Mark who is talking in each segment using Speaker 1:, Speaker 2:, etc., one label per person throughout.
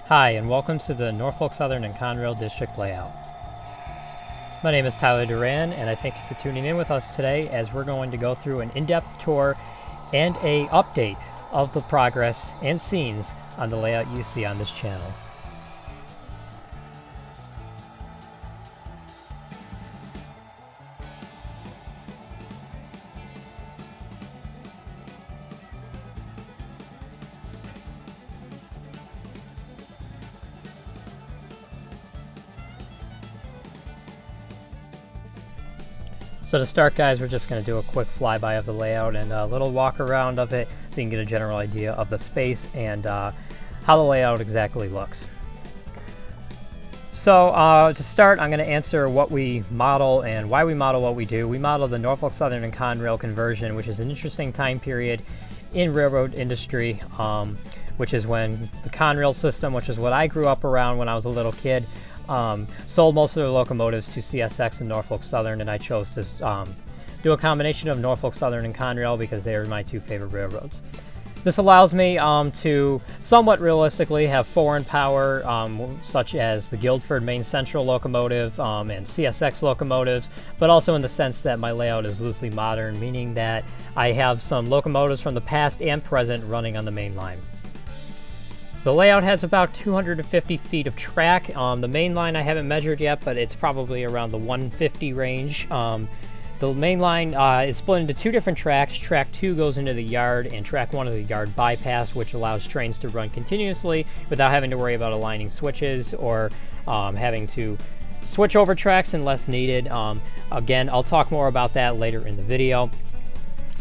Speaker 1: Hi, and welcome to the Norfolk Southern and Conrail District Layout. My name is Tyler Doran, and I thank you for tuning in with us today as we're going to go through an in-depth tour and a update of the progress and scenes on the layout you see on this channel. So to start, guys, we're just going to do a quick flyby of the layout and a little walk around of it so you can get a general idea of the space and how the layout exactly looks. So to start, I'm going to answer what we model and why we model what we do. We model the Norfolk Southern and Conrail conversion, which is an interesting time period in railroad industry, which is when the Conrail system, which is what I grew up around when I was a little kid, sold most of their locomotives to CSX and Norfolk Southern, and I chose to do a combination of Norfolk Southern and Conrail because they are my two favorite railroads. This allows me to somewhat realistically have foreign power, such as the Guildford Main Central locomotive and CSX locomotives, but also in the sense that my layout is loosely modern, meaning that I have some locomotives from the past and present running on the main line. The layout has about 250 feet of track. The main line I haven't measured yet, but it's probably around the 150 range. The main line is split into two different tracks. Track 2 goes into the yard, and track 1 is the yard bypass, which allows trains to run continuously without having to worry about aligning switches or having to switch over tracks unless needed. Again, I'll talk more about that later in the video.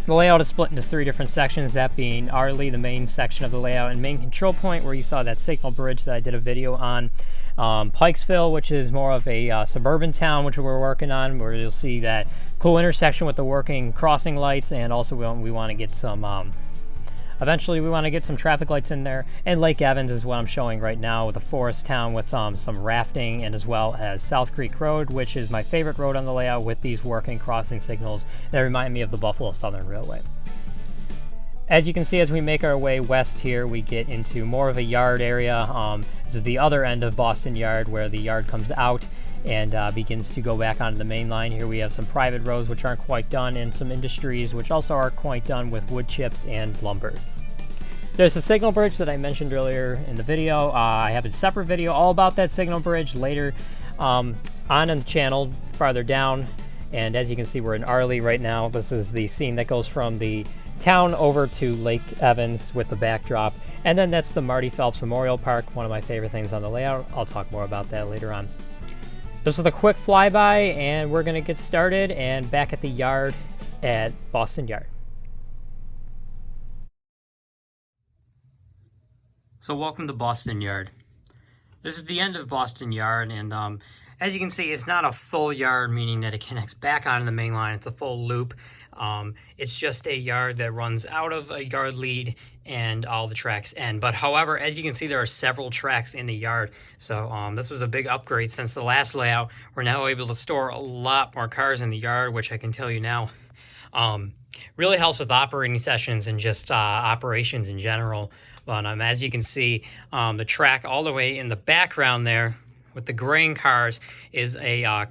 Speaker 1: The layout is split into three different sections, that being Arley, the main section of the layout, and main control point, where you saw that signal bridge that I did a video on. Pikesville, which is more of a suburban town, which we're working on, where you'll see that cool intersection with the working crossing lights, and also we want to get some, eventually we want to get some traffic lights in there. And Lake Evans is what I'm showing right now, with a forest town with some rafting, and as well as South Creek Road, which is my favorite road on the layout, with these working crossing signals that remind me of the Buffalo Southern Railway. As you can see, as we make our way west here, we get into more of a yard area. This is the other end of Boston Yard, where the yard comes out and begins to go back onto the main line. Here we have some private roads which aren't quite done, and some industries which also aren't quite done with wood chips and lumber. There's the signal bridge that I mentioned earlier in the video. I have a separate video all about that signal bridge later on the channel farther down. And as you can see, we're in Arley right now. This is the scene that goes from the town over to Lake Evans with the backdrop. And then that's the Marty Phelps Memorial Park, one of my favorite things on the layout. I'll talk more about that later on. This was a quick flyby, and we're going to get started and back at the yard at Boston Yard. So welcome to Boston Yard. This is the end of Boston Yard, and as you can see, it's not a full yard, meaning that it connects back onto the main line. It's a full loop. It's just a yard that runs out of a yard lead and all the tracks end. But however, as you can see, there are several tracks in the yard. So this was a big upgrade since the last layout. We're now able to store a lot more cars in the yard, which I can tell you now really helps with operating sessions and just operations in general. But as you can see, the track all the way in the background there with the grain cars is a a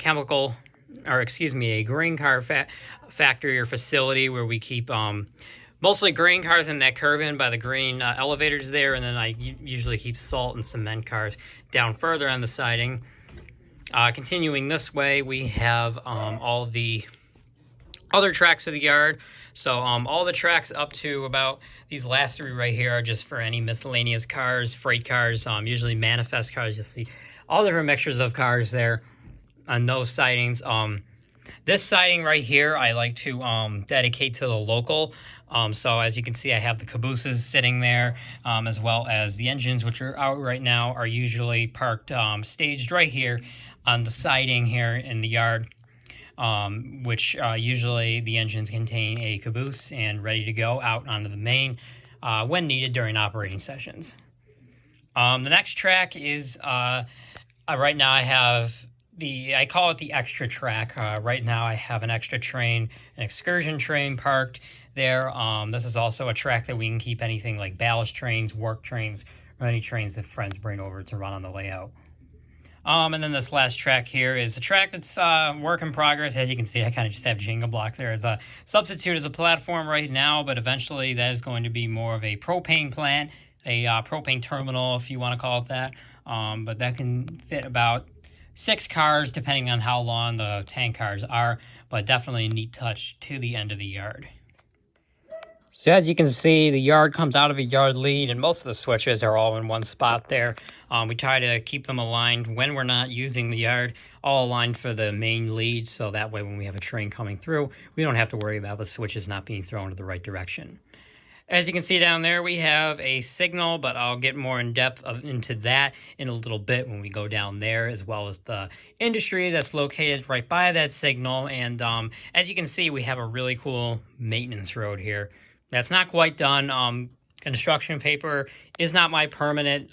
Speaker 1: grain car factory or facility where we keep mostly grain cars in that curve in by the grain elevators there, and then I usually keep salt and cement cars down further on the siding. Continuing this way, we have all the other tracks of the yard. So all the tracks up to about these last three right here are just for any miscellaneous cars, freight cars, usually manifest cars. You'll see all different mixtures of cars there on those sidings. This siding right here, I like to dedicate to the local. So as you can see, I have the cabooses sitting there, as well as the engines, which are out right now, are usually parked staged right here on the siding here in the yard, which usually the engines contain a caboose and ready to go out onto the main when needed during operating sessions. The next track is, right now I have I call it the extra track. Right now I have an extra train, an excursion train parked there. This is also a track that we can keep anything like ballast trains, work trains, or any trains that friends bring over to run on the layout. And then this last track here is a track that's work in progress. As you can see, I kind of just have Jenga block there as a substitute as a platform right now, but eventually that is going to be more of a propane plant, a propane terminal, if you want to call it that. But that can fit about 6 cars, depending on how long the tank cars are, but definitely a neat touch to the end of the yard. So as you can see, the yard comes out of a yard lead, and most of the switches are all in one spot there. We try to keep them aligned when we're not using the yard, all aligned for the main lead, so that way when we have a train coming through, we don't have to worry about the switches not being thrown to the right direction. As you can see down there, we have a signal, but I'll get more in depth into that in a little bit when we go down there, as well as the industry that's located right by that signal. And as you can see, we have a really cool maintenance road here. That's not quite done. Construction paper is not my permanent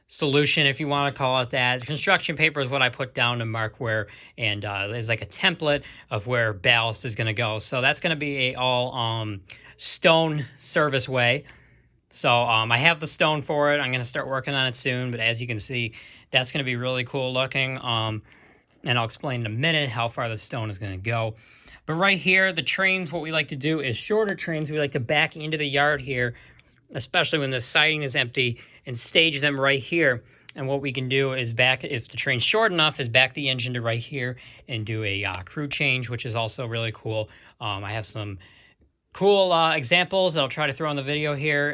Speaker 1: solution, if you want to call it that. Construction paper is what I put down to mark where, and there's like a template of where ballast is going to go. So that's going to be a all stone service way. So I have the stone for it. I'm going to start working on it soon. But as you can see, that's going to be really cool looking. And I'll explain in a minute how far the stone is going to go. But right here, the trains, what we like to do is shorter trains. We like to back into the yard here, especially when the siding is empty, and stage them right here. And what we can do is back, if the train's short enough, is back the engine to right here and do a crew change, which is also really cool. I have some cool examples that I'll try to throw in the video here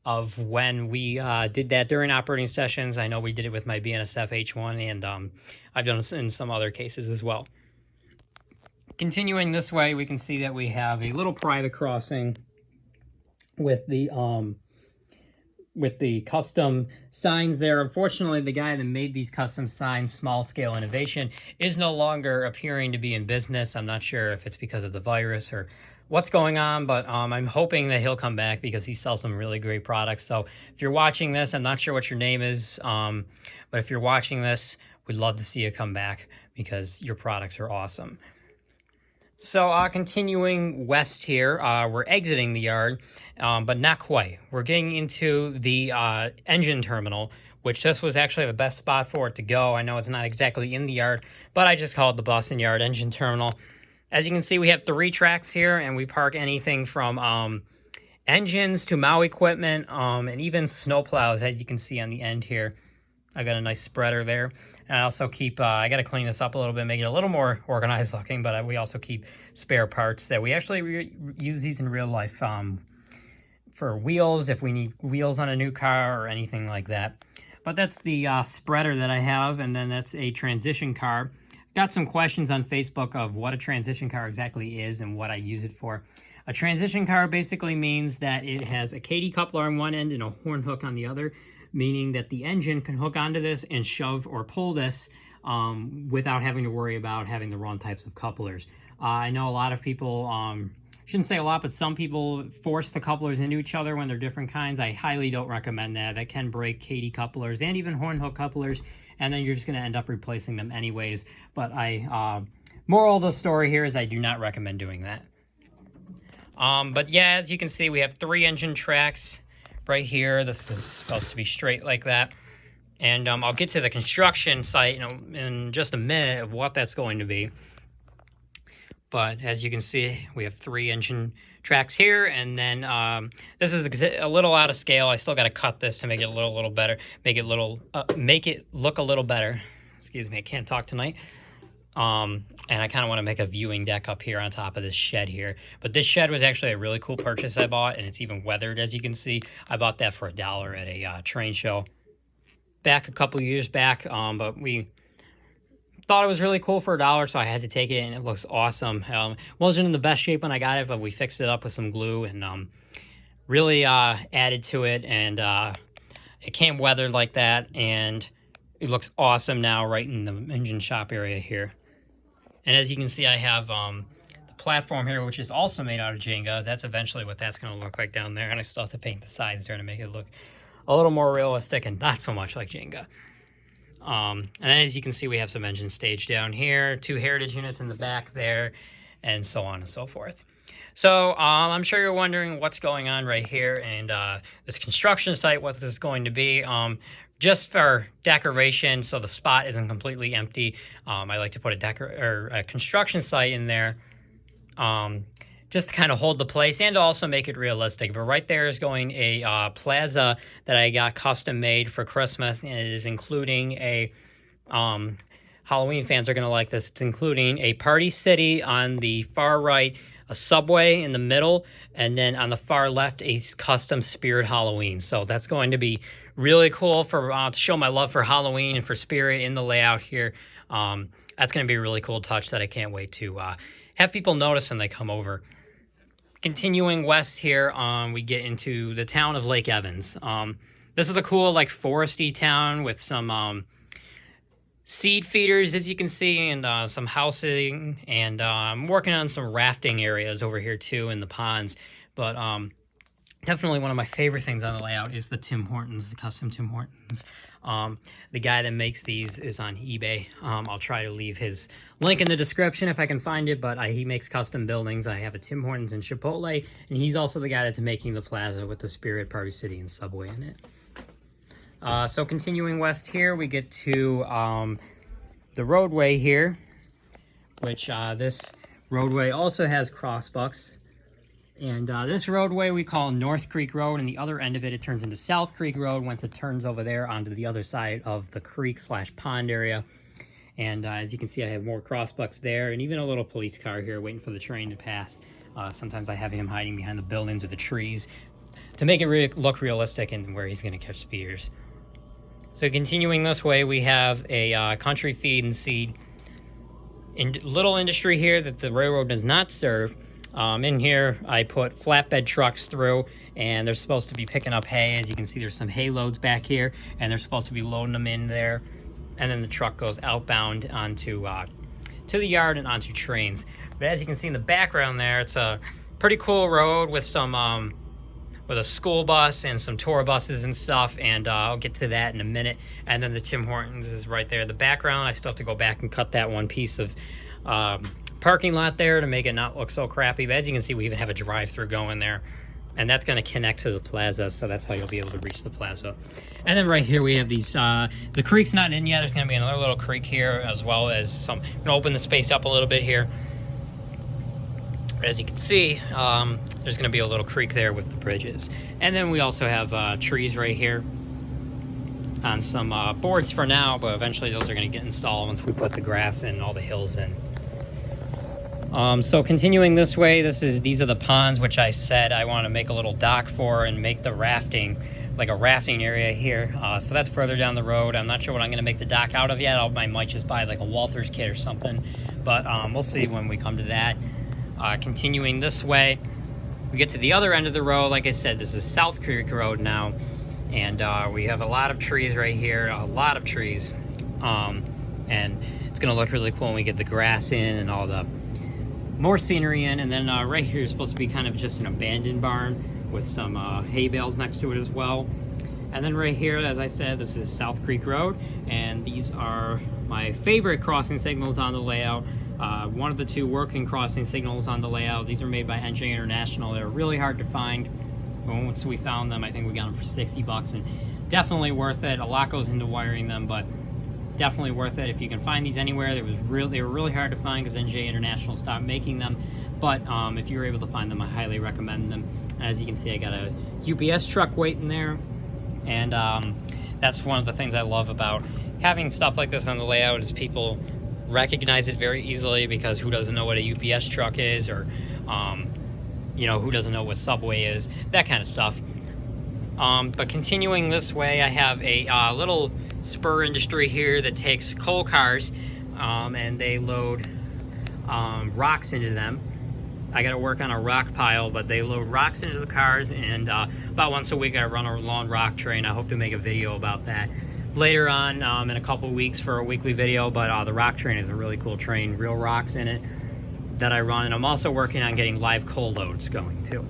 Speaker 1: of when we did that during operating sessions. I know we did it with my BNSF H1, and I've done it in some other cases as well. Continuing this way, we can see that we have a little private crossing with the custom signs there. Unfortunately, the guy that made these custom signs, Small Scale Innovation, is no longer appearing to be in business. I'm not sure if it's because of the virus or what's going on, but I'm hoping that he'll come back because he sells some really great products. So if you're watching this, I'm not sure what your name is, but if you're watching this, we'd love to see you come back because your products are awesome. So continuing west here, we're exiting the yard, but not quite. We're getting into the engine terminal, which this was actually the best spot for it to go. I know it's not exactly in the yard, but I just called the Boston Yard Engine Terminal. As you can see, we have 3 tracks here, and we park anything from engines to Maui equipment, and even snowplows, as you can see on the end here. I got a nice spreader there. And I also keep, I got to clean this up a little bit, make it a little more organized looking, but we also keep spare parts that we actually use these in real life for wheels, if we need wheels on a new car or anything like that. But that's the spreader that I have, and then that's a transition car. Got some questions on Facebook of what a transition car exactly is and what I use it for. A transition car basically means that it has a Katy coupler on one end and a horn hook on the other, meaning that the engine can hook onto this and shove or pull this without having to worry about having the wrong types of couplers. I know a lot of people, shouldn't say a lot, but some people force the couplers into each other when they're different kinds. I highly don't recommend that. That can break Katy couplers and even horn hook couplers, and then you're just going to end up replacing them anyways. But moral of the story here is I do not recommend doing that. But yeah, as you can see, we have 3 engine tracks right here. This is supposed to be straight like that. And I'll get to the construction site in just a minute of what that's going to be. But as you can see, we have 3 engine tracks here. And then this is a little out of scale. I still got to cut this to make it a little better, make it look a little better. Excuse me, I can't talk tonight. And I kind of want to make a viewing deck up here on top of this shed here. But this shed was actually a really cool purchase I bought, and it's even weathered, as you can see. I bought that for $1 at a train show back a couple years back, but we thought it was really cool for $1, so I had to take it, and it looks awesome. Wasn't in the best shape when I got it, but we fixed it up with some glue and really added to it, and it came weathered like that, and it looks awesome now right in the engine shop area here. And as you can see, I have the platform here, which is also made out of Jenga. That's eventually what that's going to look like down there. And I still have to paint the sides there to make it look a little more realistic and not so much like Jenga. And then as you can see, we have some engine stage down here, 2 heritage units in the back there, and so on and so forth. So I'm sure you're wondering what's going on right here, and this construction site, what this is going to be. Just for decoration, so the spot isn't completely empty. I like to put a construction site in there, just to kind of hold the place and also make it realistic. But right there is going a plaza that I got custom made for Christmas, and it is including a Halloween fans are going to like this. It's including a Party City on the far right, a Subway in the middle, and then on the far left, a custom Spirit Halloween. So that's going to be really cool for to show my love for Halloween and for Spirit in the layout here. That's going to be a really cool touch that I can't wait to have people notice when they come over. Continuing west here, we get into the town of Lake Evans. This is a cool, like, foresty town with some seed feeders, as you can see, and some housing, and I'm working on some rafting areas over here too in the ponds. But definitely one of my favorite things on the layout is the Tim Hortons, the custom Tim Hortons. The guy that makes these is on eBay. I'll try to leave his link in the description if I can find it, but he makes custom buildings. I have a Tim Hortons and Chipotle, and he's also the guy that's making the plaza with the Spirit, Party City, and Subway in it. So continuing west here, we get to the roadway here, which this roadway also has crossbucks. And this roadway we call North Creek Road, and the other end of it, it turns into South Creek Road once it turns over there onto the other side of the creek/pond area. And as you can see, I have more crossbucks there, and even a little police car here waiting for the train to pass. Sometimes I have him hiding behind the buildings or the trees to make it look realistic and where he's going to catch speeders. So continuing this way, we have a country feed and seed little industry here that the railroad does not serve. In here, I put flatbed trucks through, and they're supposed to be picking up hay. As you can see, there's some hay loads back here, and they're supposed to be loading them in there. And then the truck goes outbound onto to the yard and onto trains. But as you can see in the background there, it's a pretty cool road with some with a school bus and some tour buses and stuff, and I'll get to that in a minute. And then the Tim Hortons is right there in the background. I still have to go back and cut that one piece of parking lot there to make it not look so crappy. But as you can see, we even have a drive-through going there, and that's going to connect to the plaza, so that's how you'll be able to reach the plaza. And then right here we have these, the creek's not in yet. There's going to be another little creek here, as well as some, I'm going to open the space up a little bit here. But as you can see, there's going to be a little creek there with the bridges. And then we also have trees right here on some boards for now, but eventually those are going to get installed once we put the grass and all the hills in. So continuing this way, these are the ponds, which I said I want to make a little dock for and make the rafting, like a rafting area here. So that's further down the road. I'm not sure what I'm going to make the dock out of yet. I might just buy like a Walther's kit or something, but we'll see when we come to that. Continuing this way, we get to the other end of the road. Like I said, this is South Creek Road now, and we have a lot of trees right here, a lot of trees, and it's going to look really cool when we get the grass in and all the more scenery in. And then right here is supposed to be kind of just an abandoned barn with some hay bales next to it as well. And then right here, as I said, this is South Creek Road, and these are my favorite crossing signals on the layout. One of the 2 working crossing signals on the layout. These are made by NJ International. They're really hard to find. Once we found them, I think we got them for $60, and definitely worth it. A lot goes into wiring them, but definitely worth it if you can find these anywhere. They were really hard to find because NJ International stopped making them, but if you were able to find them, I highly recommend them. And as you can see, I got a UPS truck waiting there, and that's one of the things I love about having stuff like this on the layout is people recognize it very easily, because who doesn't know what a UPS truck is, or you know, who doesn't know what Subway is, that kind of stuff. But continuing this way, I have a little spur industry here that takes coal cars and they load rocks into them. I got to work on a rock pile, but they load rocks into the cars, and about once a week I run a long rock train. I hope to make a video about that later on in a couple weeks for a weekly video. But the rock train is a really cool train, real rocks in it that I run, and I'm also working on getting live coal loads going too.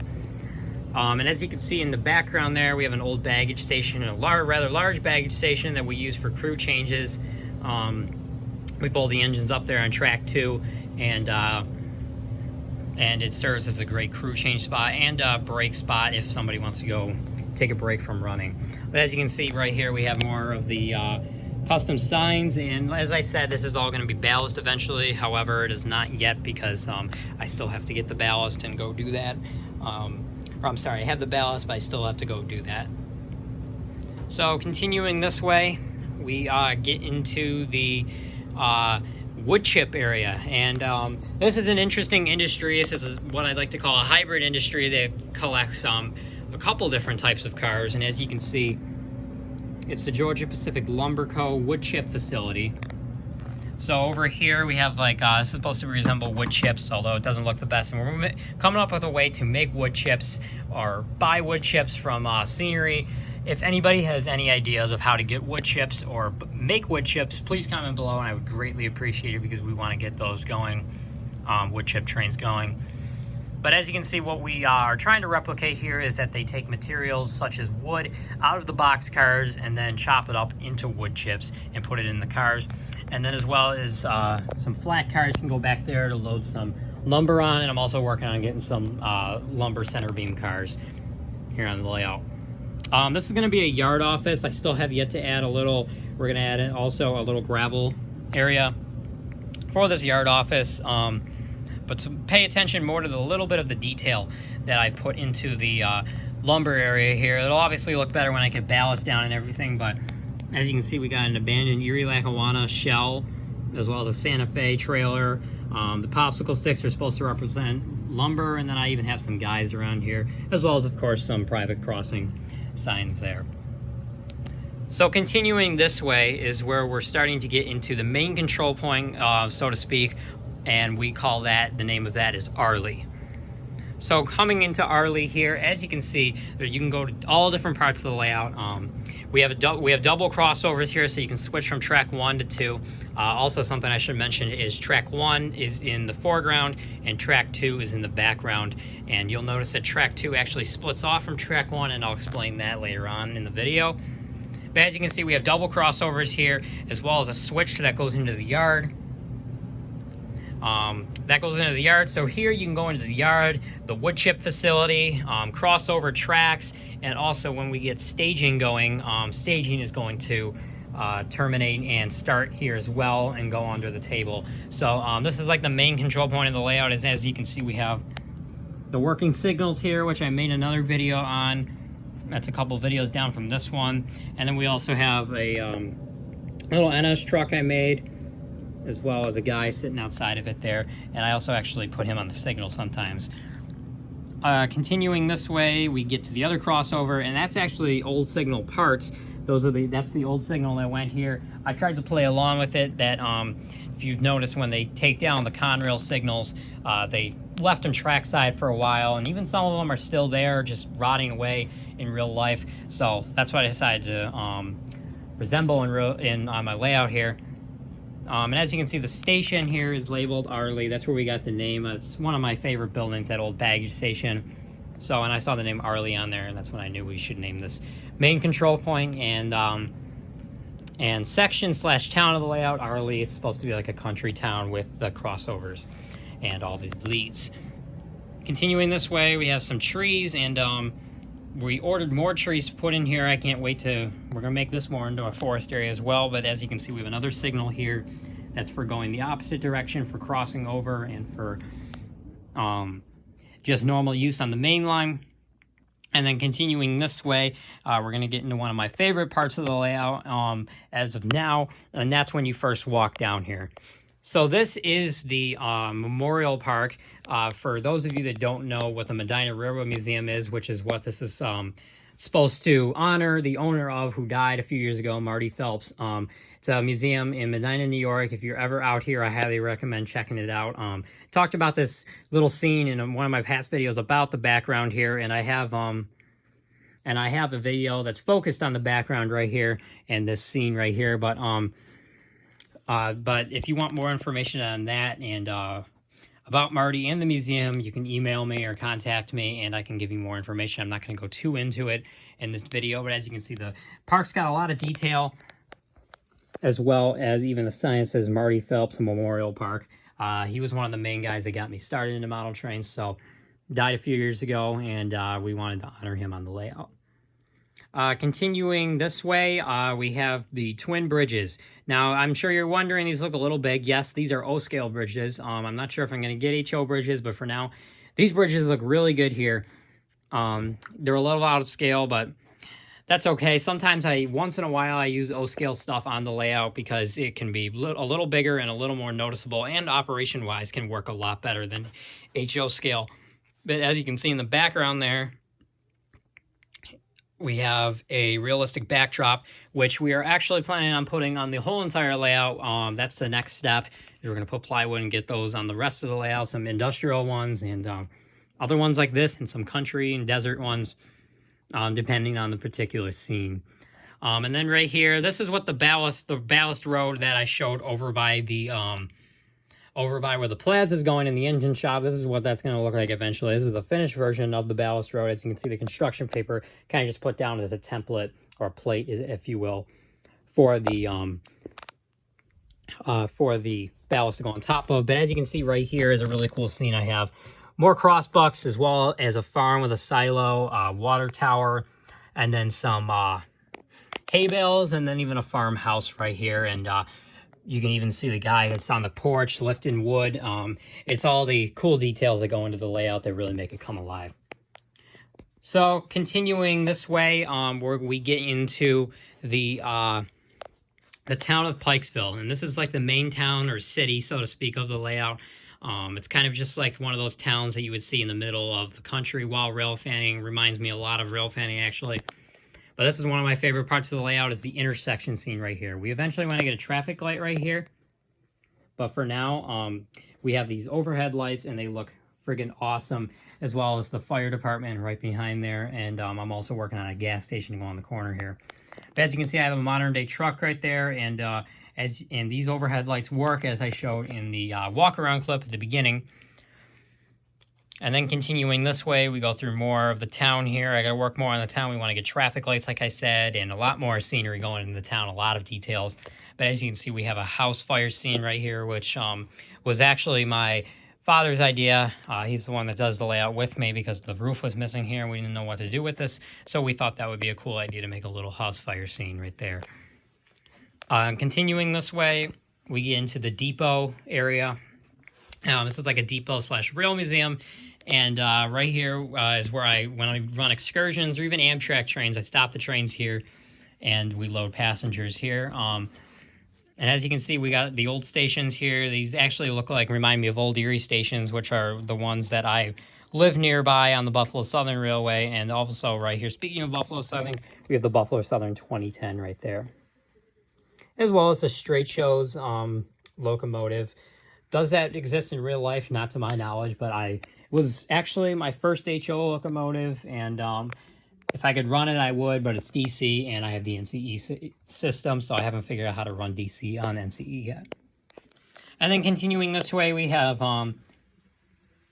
Speaker 1: And as you can see in the background there, we have an old baggage station, a rather large baggage station that we use for crew changes. We pull the engines up there on track 2, and it serves as a great crew change spot and a brake spot if somebody wants to go take a break from running. But as you can see right here, we have more of the custom signs, and as I said, this is all going to be ballast eventually. However, it is not yet because I still have to get the ballast and go do that. Or I'm sorry, I have the ballast, but I still have to go do that. So continuing this way, we get into the wood chip area, and this is an interesting industry. This is what I'd like to call a hybrid industry that collects a couple different types of cars. And as you can see, it's the Georgia Pacific Lumber Co. wood chip facility. So over here we have like, this is supposed to resemble wood chips, although it doesn't look the best. And we're coming up with a way to make wood chips or buy wood chips from scenery. If anybody has any ideas of how to get wood chips or make wood chips, please comment below, and I would greatly appreciate it because we want to get those going, wood chip trains going. But as you can see, what we are trying to replicate here is that they take materials such as wood out of the box cars and then chop it up into wood chips and put it in the cars. And then as well as some flat cars can go back there to load some lumber on. And I'm also working on getting some lumber center beam cars here on the layout. This is going to be a yard office. I still have yet to add a little, we're going to add also a little gravel area for this yard office. But to pay attention more to the little bit of the detail that I've put into the lumber area here. It'll obviously look better when I get ballast down and everything, but as you can see, we got an abandoned Erie Lackawanna shell, as well as a Santa Fe trailer. The popsicle sticks are supposed to represent lumber, and then I even have some guys around here, as well as, of course, some private crossing signs there. So continuing this way is where we're starting to get into the main control point, so to speak, and we call that, the name of that is Arley. So coming into Arley here, as you can see, you can go to all different parts of the layout. We have double crossovers here, so you can switch from track 1 to 2. Also, something I should mention is track 1 is in the foreground and track 2 is in the background. And you'll notice that track 2 actually splits off from track 1, and I'll explain that later on in the video. But as you can see, we have double crossovers here, as well as a switch that goes into the yard. That goes into the yard. So here you can go into the yard, the wood chip facility, crossover tracks, and also when we get staging going, staging is going to terminate and start here as well and go under the table. So this is like the main control point of the layout. As you can see, we have the working signals here, which I made another video on. That's a couple videos down from this one. And then we also have a little NS truck I made, as well as a guy sitting outside of it there. And I also actually put him on the signal sometimes. Continuing this way, we get to the other crossover, and that's actually old signal parts. That's the old signal that went here. I tried to play along with it, that if you've noticed, when they take down the Conrail signals, they left them trackside for a while, and even some of them are still there, just rotting away in real life. So that's what I decided to resemble on my layout here. And as you can see, the station here is labeled Arley. That's where we got the name. It's one of my favorite buildings, that old baggage station. So, and I saw the name Arley on there, and that's when I knew we should name this main control point and section / town of the layout Arley. It's supposed to be like a country town with the crossovers and all the leads. Continuing this way, we have some trees, and we ordered more trees to put in here. I can't wait we're gonna make this more into a forest area as well. But as you can see, we have another signal here that's for going the opposite direction, for crossing over, and for just normal use on the main line. And then continuing this way, we're gonna get into one of my favorite parts of the layout as of now, and that's when you first walk down here. So this is the Memorial Park. For those of you that don't know what the Medina Railroad Museum is, which is what this is supposed to honor the owner of, who died a few years ago, Marty Phelps. It's a museum in Medina, New York. If you're ever out here, I highly recommend checking it out. Talked about this little scene in one of my past videos about the background here, and I have a video that's focused on the background right here and this scene right here. But if you want more information on that and about Marty and the museum, you can email me or contact me and I can give you more information. I'm not going to go too into it in this video, but as you can see, the park's got a lot of detail, as well as even the sign says Marty Phelps Memorial Park. He was one of the main guys that got me started into model trains, so died a few years ago, and we wanted to honor him on the layout. Continuing this way, we have the twin bridges. Now, I'm sure you're wondering, these look a little big. Yes, these are O-scale bridges. I'm not sure if I'm going to get HO bridges, but for now, these bridges look really good here. They're a little out of scale, but that's okay. Sometimes once in a while, I use O-scale stuff on the layout because it can be a little bigger and a little more noticeable, and operation-wise can work a lot better than HO scale. But as you can see in the background there, we have a realistic backdrop, which we are actually planning on putting on the whole entire layout. That's the next step. We're going to put plywood and get those on the rest of the layout, some industrial ones and other ones like this, and some country and desert ones, depending on the particular scene. And then right here, this is what the ballast road that I showed over by where the plaza is going in the engine shop. This is what that's going to look like eventually. This is a finished version of the ballast road. As you can see, the construction paper kind of just put down as a template or a plate, if you will, for the ballast to go on top of. But as you can see right here is a really cool scene I have. More crossbucks, as well as a farm with a silo, water tower, and then some hay bales, and then even a farmhouse right here. And you can even see the guy that's on the porch lifting wood. It's all the cool details that go into the layout that really make it come alive. So continuing this way, we get into the town of Pikesville, and this is like the main town or city, so to speak, of the layout. It's kind of just like one of those towns that you would see in the middle of the country while rail fanning. Reminds me a lot of rail fanning, actually. But this is one of my favorite parts of the layout, is the intersection scene right here. We eventually want to get a traffic light right here. But for now, we have these overhead lights, and they look friggin' awesome, as well as the fire department right behind there. And I'm also working on a gas station to go on the corner here. But as you can see, I have a modern day truck right there. And these overhead lights work, as I showed in the walk-around clip at the beginning. And then continuing this way, we go through more of the town here. I got to work more on the town. We want to get traffic lights, like I said, and a lot more scenery going into the town, a lot of details. But as you can see, we have a house fire scene right here, which was actually my father's idea. He's the one that does the layout with me because the roof was missing here and we didn't know what to do with this. So we thought that would be a cool idea to make a little house fire scene right there. Continuing this way, we get into the depot area. This is like a depot / rail museum. And right here is where when I run excursions or even Amtrak trains, I stop the trains here and we load passengers here. And as you can see, we got the old stations here. These actually remind me of Old Erie stations, which are the ones that I live nearby on the Buffalo Southern Railway. And also right here, speaking of Buffalo Southern, we have the Buffalo Southern 2010 right there, as well as the Straight Show's locomotive. Does that exist in real life? Not to my knowledge, but it was actually my first HO locomotive, and if I could run it, I would, but it's DC, and I have the NCE system, so I haven't figured out how to run DC on NCE yet. And then continuing this way, we have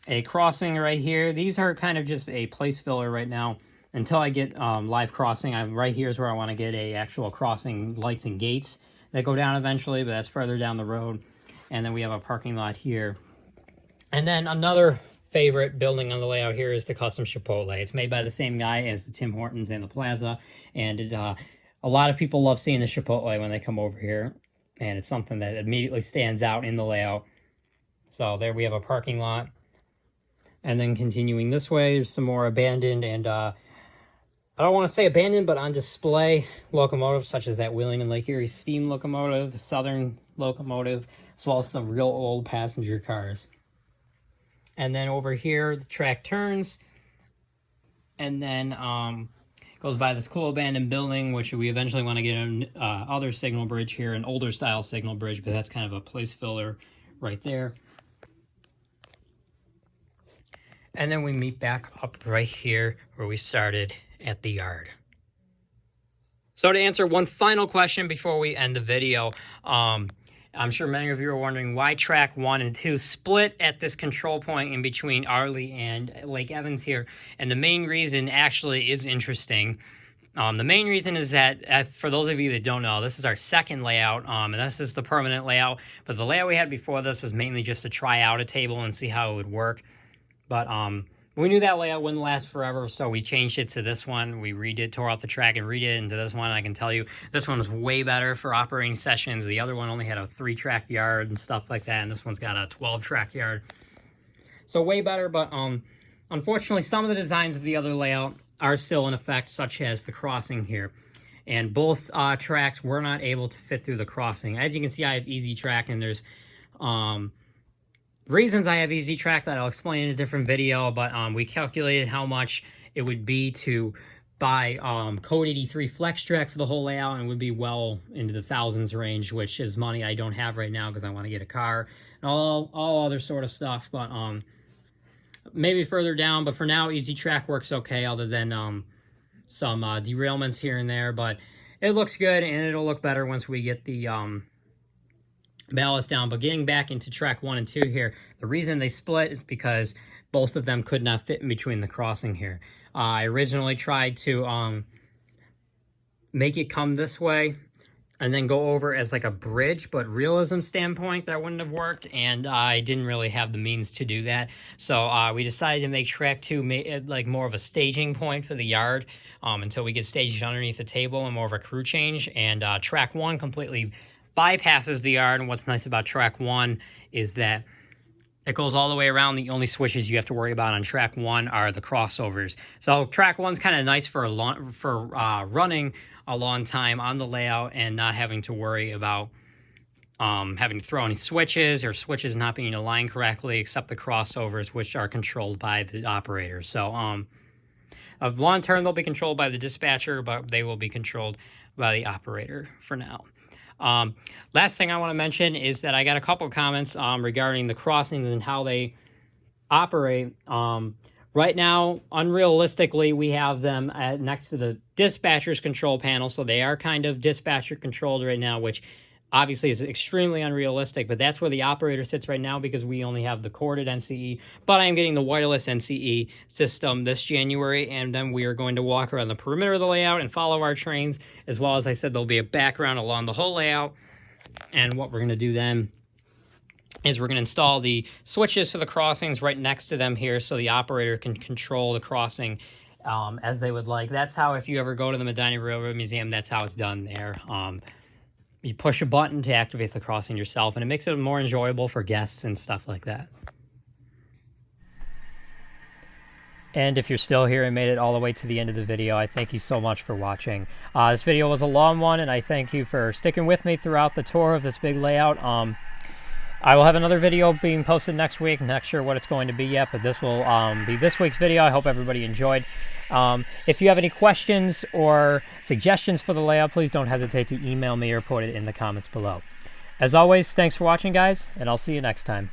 Speaker 1: a crossing right here. These are kind of just a place filler right now until I get live crossing. Right here is where I want to get a actual crossing lights and gates that go down eventually, but that's further down the road. And then we have a parking lot here. And then another favorite building on the layout here is the custom Chipotle. It's made by the same guy as the Tim Hortons and the Plaza. And a lot of people love seeing the Chipotle when they come over here. And it's something that immediately stands out in the layout. So there we have a parking lot. And then continuing this way, there's some more abandoned and I don't want to say abandoned, but on display locomotives, such as that Wheeling and Lake Erie steam locomotive, Southern locomotive, as well as some real old passenger cars. And then over here, the track turns, and then goes by this cool abandoned building, which we eventually want to get an other signal bridge here, an older style signal bridge, but that's kind of a place filler right there. And then we meet back up right here where we started at the yard. So to answer one final question before we end the video, I'm sure many of you are wondering why track 1 and 2 split at this control point in between Arley and Lake Evans here. And the main reason actually is interesting. The main reason is that, for those of you that don't know, this is our second layout, and this is the permanent layout. But the layout we had before this was mainly just to try out a table and see how it would work. But we knew that layout wouldn't last forever, so we changed it to this one. We redid, tore out the track and redid it into this one. I can tell you, this one was way better for operating sessions. The other one only had a 3-track yard and stuff like that, and this one's got a 12-track yard. So way better, but unfortunately, some of the designs of the other layout are still in effect, such as the crossing here. And both tracks were not able to fit through the crossing. As you can see, I have easy track, and there's reasons I have easy track that I'll explain in a different video, but we calculated how much it would be to buy Code 83 Flex Track for the whole layout, and it would be well into the thousands range, which is money I don't have right now because I want to get a car and all other sort of stuff. But maybe further down, but for now, easy track works okay, other than some derailments here and there. But it looks good, and it'll look better once we get the ballast down. But getting back into track 1 and 2 here, the reason they split is because both of them could not fit in between the crossing here. I originally tried to make it come this way and then go over as like a bridge, but realism standpoint, that wouldn't have worked, and I didn't really have the means to do that. So we decided to make track 2 like more of a staging point for the yard until we get staged underneath the table and more of a crew change. And track 1 completely bypasses the yard, and what's nice about track 1 is that it goes all the way around. The only switches you have to worry about on track 1 are the crossovers. So track 1's kind of nice for running a long time on the layout and not having to worry about having to throw any switches or switches not being aligned correctly, except the crossovers, which are controlled by the operator. So long term, they'll be controlled by the dispatcher, but they will be controlled by the operator for now. Last thing I want to mention is that I got a couple of comments regarding the crossings and how they operate. Right now, unrealistically, we have them next to the dispatcher's control panel, so they are kind of dispatcher controlled right now, which obviously is extremely unrealistic, but that's where the operator sits right now because we only have the corded NCE, but I am getting the wireless NCE system this January, and then we are going to walk around the perimeter of the layout and follow our trains, as well as I said, there'll be a background along the whole layout. And what we're going to do then is we're going to install the switches for the crossings right next to them here, so the operator can control the crossing as they would like. That's how, if you ever go to the Medina Railroad Museum, that's how it's done there. You push a button to activate the crossing yourself, and it makes it more enjoyable for guests and stuff like that. And if you're still here and made it all the way to the end of the video, I thank you so much for watching. This video was a long one, and I thank you for sticking with me throughout the tour of this big layout. I will have another video being posted next week. Not sure what it's going to be yet, but this will be this week's video. I hope everybody enjoyed. If you have any questions or suggestions for the layout, please don't hesitate to email me or put it in the comments below. As always, thanks for watching, guys, and I'll see you next time.